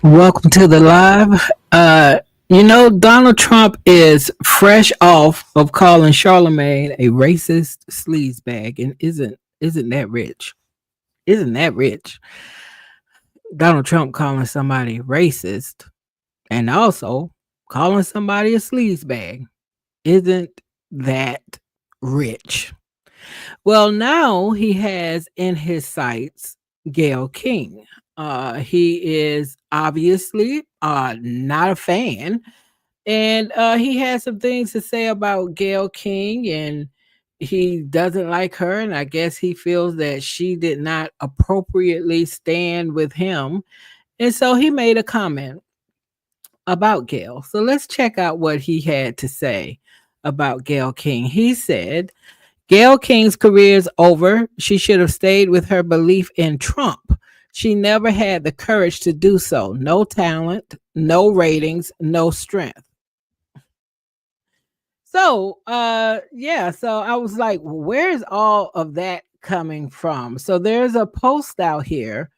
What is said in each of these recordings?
Welcome to the live. Donald Trump is fresh off of calling Charlemagne a racist sleazebag, and isn't that rich? Isn't that rich? Donald Trump calling somebody racist and also calling somebody a sleazebag. Isn't that rich? Well, now he has in his sights Gayle King. He is obviously not a fan, and he has some things to say about Gayle King, and he doesn't like her, and I guess he feels that she did not appropriately stand with him, and so he made a comment about Gayle. So let's check out what he had to say about Gayle King. He said, Gayle King's career is over. She should have stayed with her belief in Trump. She never had the courage to do so. No talent, no ratings, no strength. So I was like, where's all of that coming from? So there's a post out here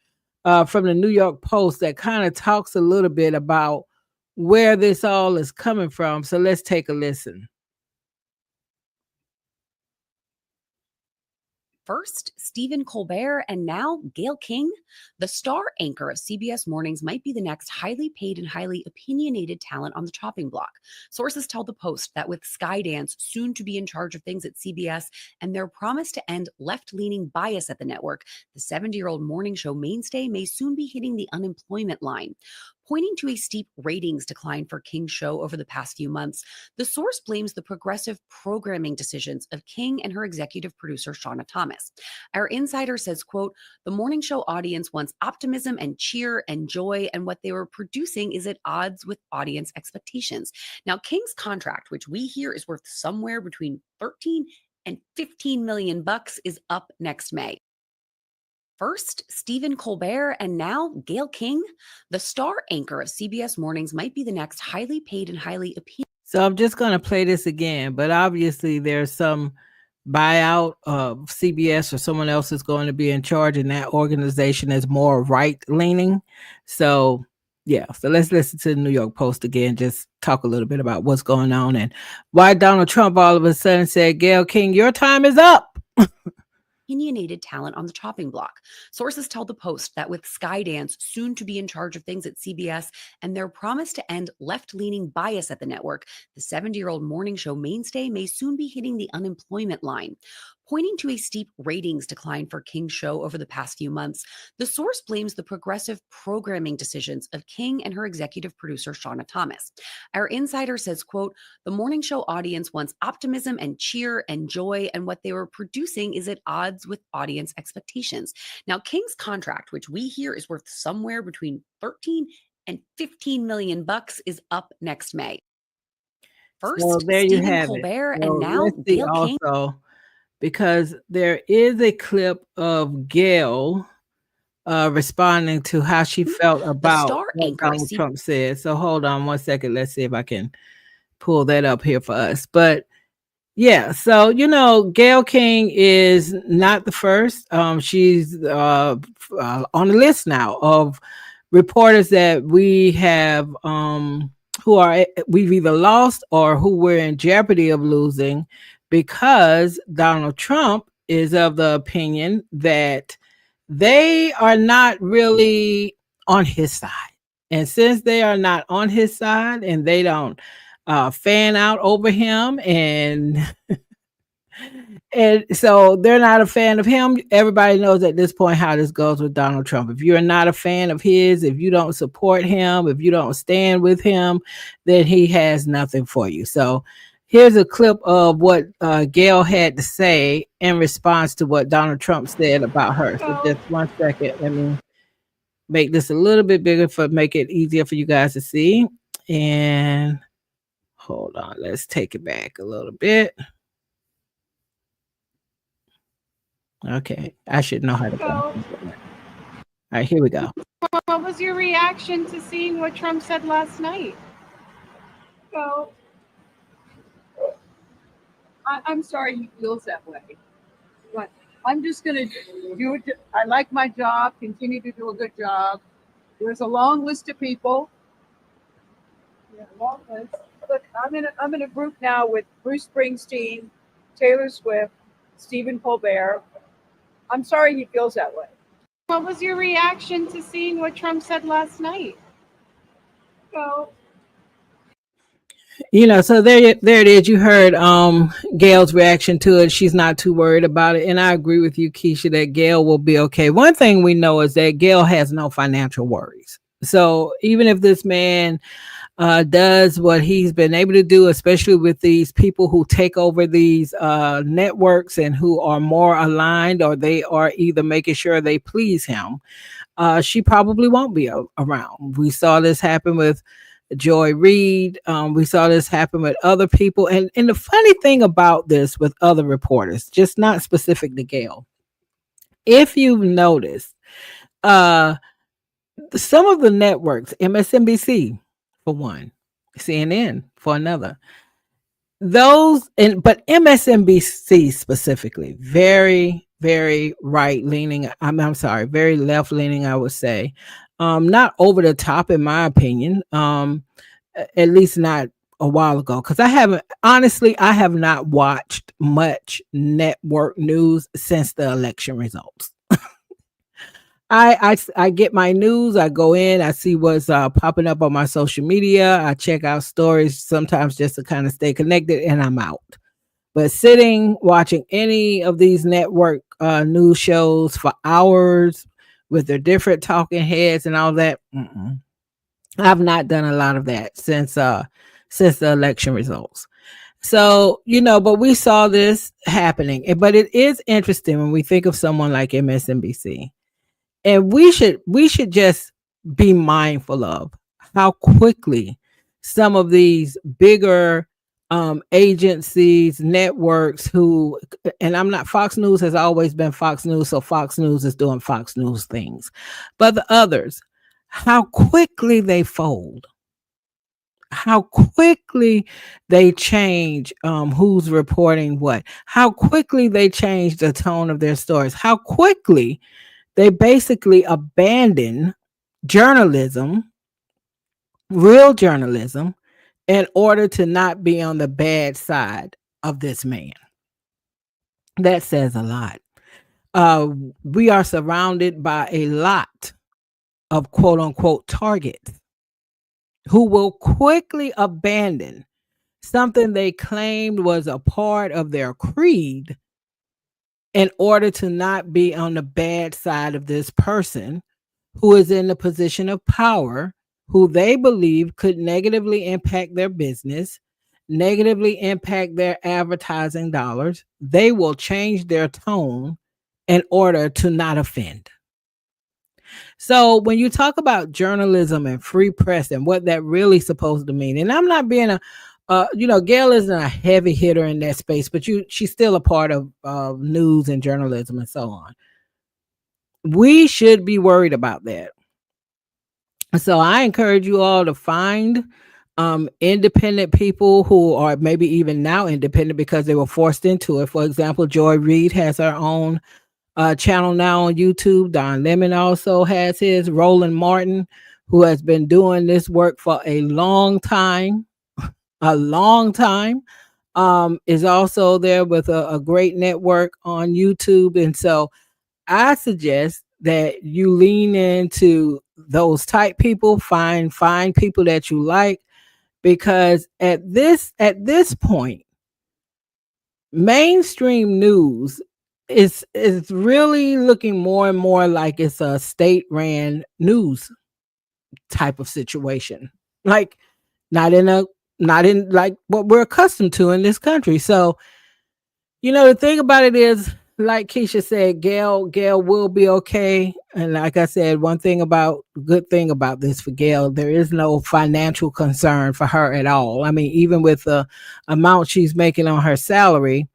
from the New York Post that kind of talks a little bit about where this all is coming from. So let's take a listen. First, Stephen Colbert, and now Gayle King. The star anchor of CBS Mornings might be the next highly paid and highly opinionated talent on the chopping block. Sources tell the Post that with Skydance soon to be in charge of things at CBS and their promise to end left-leaning bias at the network, the 70-year-old morning show mainstay may soon be hitting the unemployment line. Pointing to a steep ratings decline for King's show over the past few months, the source blames the progressive programming decisions of King and her executive producer, Shauna Thomas. Our insider says, quote, the morning show audience wants optimism and cheer and joy, and what they were producing is at odds with audience expectations. Now, King's contract, which we hear is worth somewhere between 13 and 15 million bucks, is up next May. First, Stephen Colbert, and now Gayle King. The star anchor of CBS Mornings might be the next highly paid and highly appealing. So I'm just going to play this again, but obviously there's some buyout of CBS or someone else is going to be in charge, and that organization is more right leaning. So so let's listen to the New York Post again, just talk a little bit about what's going on and why Donald Trump all of a sudden said, Gayle King, your time is up. Opinionated talent on the chopping block. Sources tell the Post that with Skydance soon to be in charge of things at CBS and their promise to end left-leaning bias at the network, the 70-year-old morning show mainstay may soon be hitting the unemployment line. Pointing to a steep ratings decline for King's show over the past few months, the source blames the progressive programming decisions of King and her executive producer, Shauna Thomas. Our insider says, quote, the morning show audience wants optimism and cheer and joy, and what they were producing is at odds with audience expectations. Now, King's contract, which we hear is worth somewhere between 13 and 15 million bucks, is up next May. First, so there you Stephen have Colbert, it. and now Gayle King. Also, because there is a clip of Gayle responding to how she felt about star what anchor Donald Trump said. So hold on one second. Let's see if I can pull that up here for us. But so Gayle King is not the first. She's on the list now of reporters that we have we've either lost or who we're in jeopardy of losing because Donald Trump is of the opinion that they are not really on his side. And since they are not on his side and they don't fan out over him and and so they're not a fan of him. Everybody knows at this point how this goes with Donald Trump. If you're not a fan of his, if you don't support him, if you don't stand with him, then he has nothing for you. So here's a clip of what Gayle had to say in response to what Donald Trump said about her. So just 1 second. Let me make this a little bit bigger make it easier for you guys to see. And hold on, let's take it back a little bit. Okay, I should know how to go. All right, here we go. What was your reaction to seeing what Trump said last night? Well, I'm sorry he feels that way, but I'm just going to do it. I like my job, continue to do a good job. There's a long list of people. Yeah, long list. Look, I'm in a group now with Bruce Springsteen, Taylor Swift, Stephen Colbert. I'm sorry he feels that way. What was your reaction to seeing what Trump said last night? Well, So there it is. You heard Gail's reaction to it. She's not too worried about it. And I agree with you, Keisha, that Gail will be okay. One thing we know is that Gail has no financial worries. So even if this man does what he's been able to do, especially with these people who take over these networks and who are more aligned, or they are either making sure they please him, she probably won't be around. We saw this happen with Joy Reid. We saw this happen with other people. And the funny thing about this with other reporters, just not specific to Gail, if you've noticed, uh, some of the networks, MSNBC for one, CNN for another, but MSNBC specifically, very, very right leaning. I'm sorry, very left leaning, I would say. Not over the top, in my opinion. At least not a while ago, because I have not watched much network news since the election results. I get my news. I go in. I see what's popping up on my social media. I check out stories sometimes just to kind of stay connected, and I'm out. But sitting watching any of these network news shows for hours with their different talking heads and all that, I've not done a lot of that since the election results. So, but we saw this happening. But it is interesting when we think of someone like MSNBC. And we should just be mindful of how quickly some of these bigger agencies, networks and I'm not, Fox News has always been Fox News, so Fox News is doing Fox News things. But the others, how quickly they fold, how quickly they change who's reporting what, how quickly they change the tone of their stories, how quickly they basically abandon journalism, real journalism, in order to not be on the bad side of this man. That says a lot. We are surrounded by a lot of quote unquote targets who will quickly abandon something they claimed was a part of their creed in order to not be on the bad side of this person who is in a position of power, who they believe could negatively impact their business, negatively impact their advertising dollars. They will change their tone in order to not offend. So when you talk about journalism and free press and what that really supposed to mean, and I'm not being Gail isn't a heavy hitter in that space, but she's still a part of news and journalism and so on. We should be worried about that. So I encourage you all to find independent people who are maybe even now independent because they were forced into it. For example, Joy Reid has her own channel now on YouTube. Don Lemon also has his. Roland Martin, who has been doing this work for a long time, is also there with a great network on YouTube. And so I suggest that you lean into those type people, find people that you like, because at this point, mainstream news is really looking more and more like it's a state ran news type of situation, like not in like what we're accustomed to in this country. So the thing about it is, like Keisha said, Gail will be okay. And like I said, good thing about this for Gail, there is no financial concern for her at all. I mean, even with the amount she's making on her salary,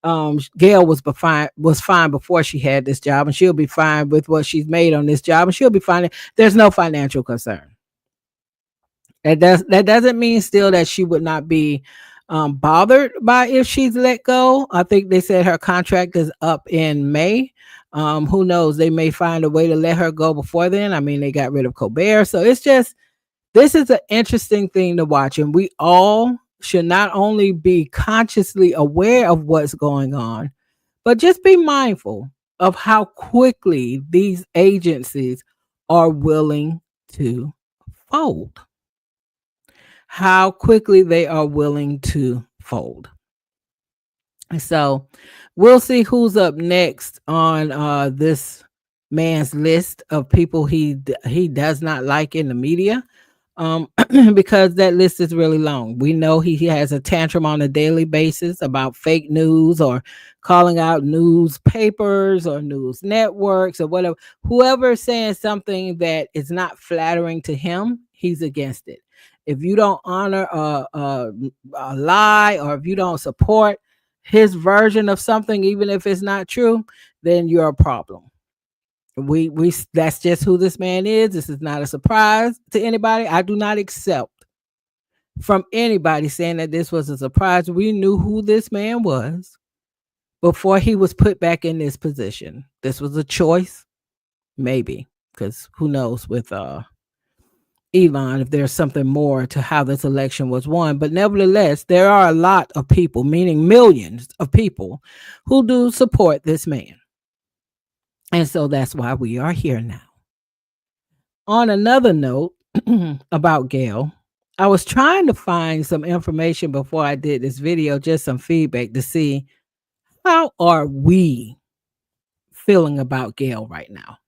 Gail was fine before she had this job, and she'll be fine with what she's made on this job, and she'll be fine. There's no financial concern. That doesn't mean still that she would not be bothered by if she's let go. I think they said her contract is up in May. Who knows? They may find a way to let her go before then. I mean, they got rid of Colbert. So it's just, this is an interesting thing to watch. And we all should not only be consciously aware of what's going on, but just be mindful of how quickly these agencies are willing to fold. How quickly they are willing to fold. So we'll see who's up next on this man's list of people he does not like in the media. Because that list is really long. We know he has a tantrum on a daily basis about fake news or calling out newspapers or news networks or whatever. Whoever is saying something that is not flattering to him, he's against it. If you don't honor a lie, or if you don't support his version of something, even if it's not true, then you're a problem. We That's just who this man is. This is not a surprise to anybody. I do not accept from anybody saying that this was a surprise. We knew who this man was before he was put back in this position. This was a choice, maybe, because who knows with Elon if there's something more to how this election was won. But nevertheless, there are a lot of people, meaning millions of people, who do support this man. And so that's why we are here now. On another note about Gayle, I was trying to find some information before I did this video, just some feedback to see how are we feeling about Gayle right now.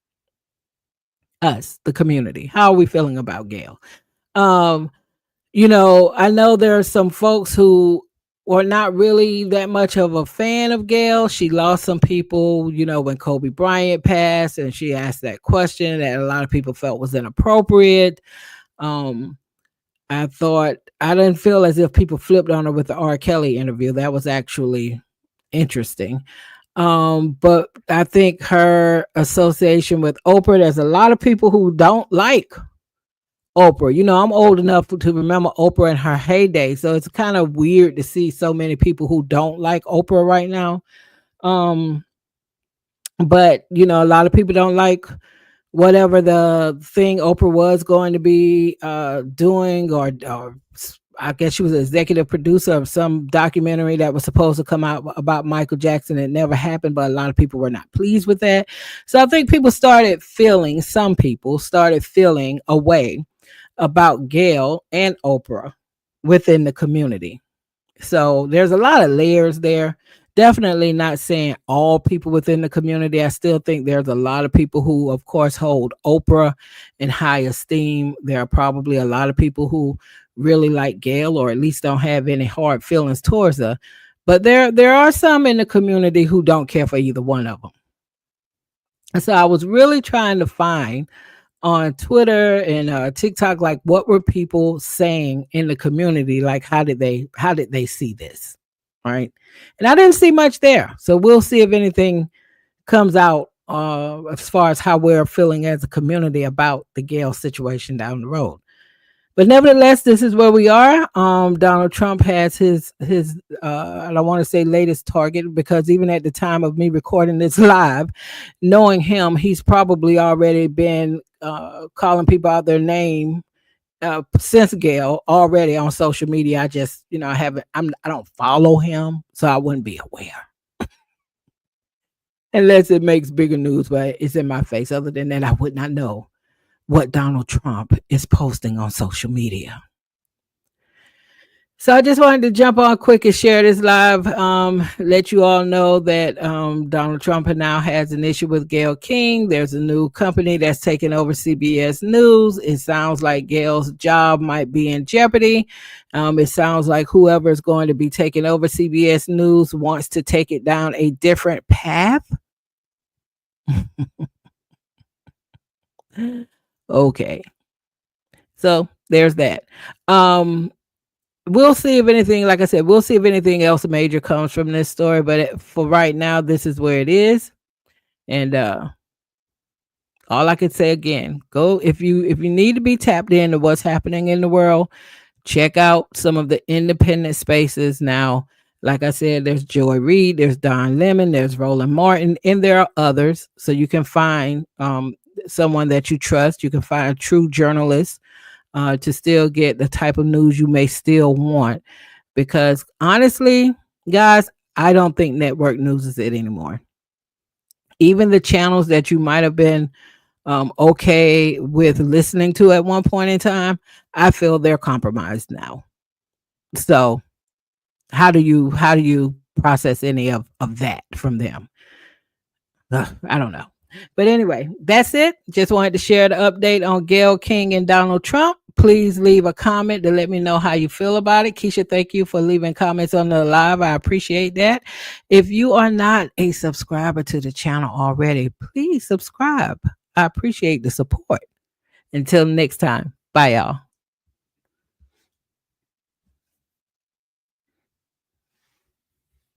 Us, the community. How are we feeling about Gayle? I know there are some folks who were not really that much of a fan of Gayle. She lost some people, when Kobe Bryant passed, and she asked that question that a lot of people felt was inappropriate. I didn't feel as if people flipped on her with the R. Kelly interview. That was actually interesting. But I think her association with Oprah, there's a lot of people who don't like Oprah. I'm old enough to remember Oprah in her heyday. So it's kind of weird to see so many people who don't like Oprah right now. But a lot of people don't like whatever the thing Oprah was going to be doing, or I guess she was an executive producer of some documentary that was supposed to come out about Michael Jackson. It never happened, but a lot of people were not pleased with that. So I think some people started feeling a way about Gayle and Oprah within the community. So there's a lot of layers there. Definitely not saying all people within the community. I still think there's a lot of people who, of course, hold Oprah in high esteem. There are probably a lot of people who really like Gayle, or at least don't have any hard feelings towards her. But there are some in the community who don't care for either one of them. And so I was really trying to find on Twitter and TikTok, like, what were people saying in the community? Like, how did they see this? Right. And I didn't see much there. So we'll see if anything comes out as far as how we're feeling as a community about the Gayle situation down the road. But nevertheless, this is where we are. Donald Trump has his I don't want to say latest target, because even at the time of me recording this live, knowing him, he's probably already been calling people out their name since Gayle already on social media. I just, I don't follow him, so I wouldn't be aware. Unless it makes bigger news, but it's in my face. Other than that, I would not know what Donald Trump is posting on social media. So I just wanted to jump on quick and share this live. Let you all know that Donald Trump now has an issue with Gayle King. There's a new company that's taking over CBS News. It sounds like Gayle's job might be in jeopardy. It sounds like whoever is going to be taking over CBS News wants to take it down a different path. Okay. So there's that. We'll see if anything, like I said, we'll see if anything else major comes from this story. But for right now, this is where it is. And all I could say again, go if you need to be tapped into what's happening in the world, check out some of the independent spaces now. Like I said, there's Joy Reid, there's Don Lemon, there's Roland Martin, and there are others. So you can find someone that you trust. You can find true journalists to still get the type of news you may still want. Because honestly, guys, I don't think network news is it anymore. Even the channels that you might have been okay with listening to at one point in time, I feel they're compromised now. So how do you process any of that from them? I don't know. But anyway, that's it. Just wanted to share the update on Gayle King and Donald Trump. Please leave a comment to let me know how you feel about it. Keisha, thank you for leaving comments on the live. I appreciate that. If you are not a subscriber to the channel already, please subscribe. I appreciate the support. Until next time, bye, y'all.